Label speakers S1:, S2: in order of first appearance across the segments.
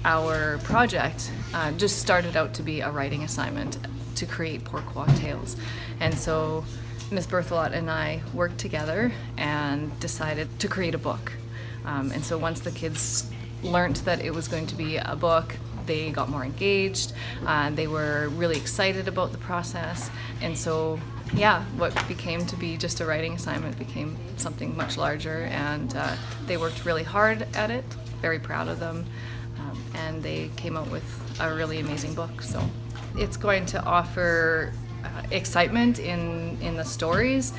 S1: our project just started out to be a writing assignment to create Pourquoi Tales. And so Ms. Berthelot and I worked together and decided to create a book. And so once the kids learned that it was going to be a book, they got more engaged, they were really excited about the process, and so yeah, what became to be just a writing assignment became something much larger, and they worked really hard at it, very proud of them, and they came out with a really amazing book. So it's going to offer excitement in the stories.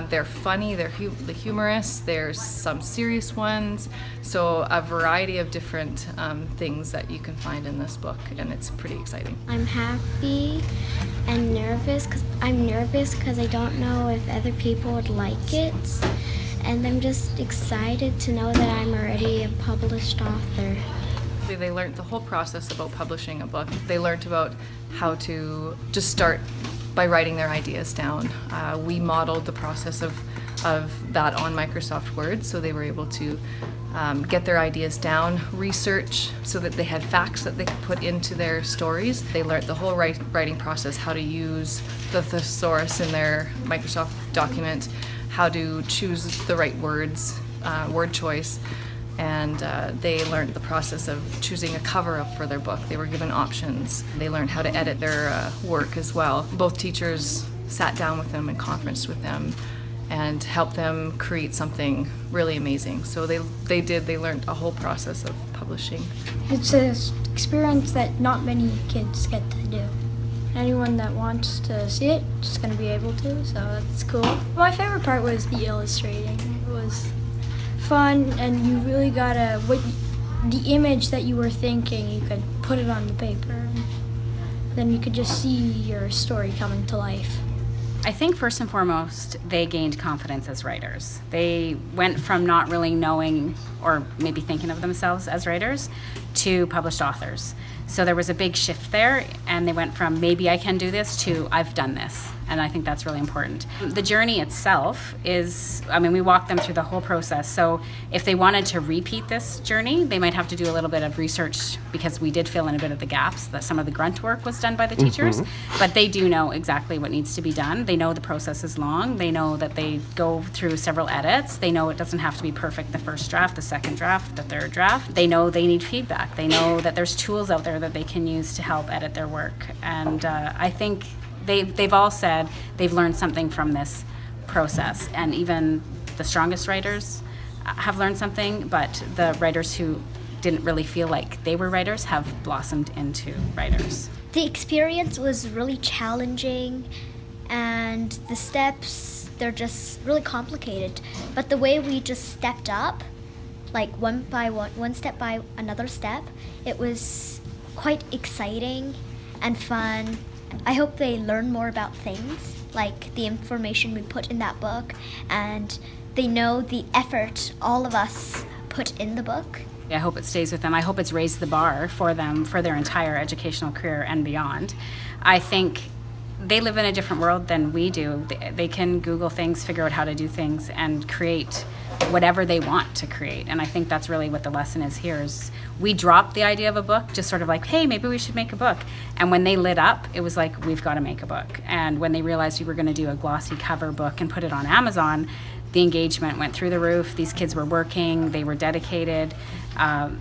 S1: They're funny, they're humorous, there's some serious ones, so a variety of different things that you can find in this book, and it's pretty exciting.
S2: I'm happy and nervous because I don't know if other people would like it, and I'm just excited to know that I'm already a published author.
S1: They learned the whole process about publishing a book. They learned about how to just start by writing their ideas down. We modeled the process of that on Microsoft Word, so they were able to get their ideas down, research so that they had facts that they could put into their stories. They learned the whole writing process, how to use the thesaurus in their Microsoft document, how to choose the right words, word choice, and they learned the process of choosing a cover up for their book. They were given options. They learned how to edit their work as well. Both teachers sat down with them and conferenced with them and helped them create something really amazing. So they learned a whole process of publishing.
S3: It's an experience that not many kids get to do. Anyone that wants to see it is going to be able to, so that's cool. My favorite part was the illustrating. It was fun, and you really gotta, the image that you were thinking, you could put it on the paper, and then you could just see your story coming to life.
S4: I think first and foremost, they gained confidence as writers. They went from not really knowing or maybe thinking of themselves as writers to published authors. So there was a big shift there, and they went from maybe I can do this to I've done this, and I think that's really important. The journey itself is, I mean, we walked them through the whole process, so if they wanted to repeat this journey, they might have to do a little bit of research, because we did fill in a bit of the gaps, that some of the grunt work was done by the teachers, but they do know exactly what needs to be done. They know the process is long, they know that they go through several edits, they know it doesn't have to be perfect the first draft, the second draft, the third draft. They know they need feedback. They know that there's tools out there that they can use to help edit their work, and I think they've all said they've learned something from this process, and even the strongest writers have learned something, but the writers who didn't really feel like they were writers have blossomed into writers.
S2: The experience was really challenging, and the steps, they're just really complicated, but the way we just stepped up, like one step by another step, it was quite exciting and fun. I hope they learn more about things, like the information we put in that book, and they know the effort all of us put in the book.
S4: I hope it stays with them. I hope it's raised the bar for them for their entire educational career and beyond. I think they live in a different world than we do. They can Google things, figure out how to do things, and create whatever they want to create. And I think that's really what the lesson is here, is we dropped the idea of a book, just sort of like, hey, maybe we should make a book. And when they lit up, it was like, we've got to make a book. And when they realized we were going to do a glossy cover book and put it on Amazon, the engagement went through the roof. These kids were working, they were dedicated,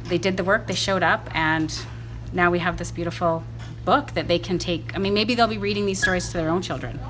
S4: they did the work, they showed up, and now we have this beautiful book that they can take. I mean, maybe they'll be reading these stories to their own children.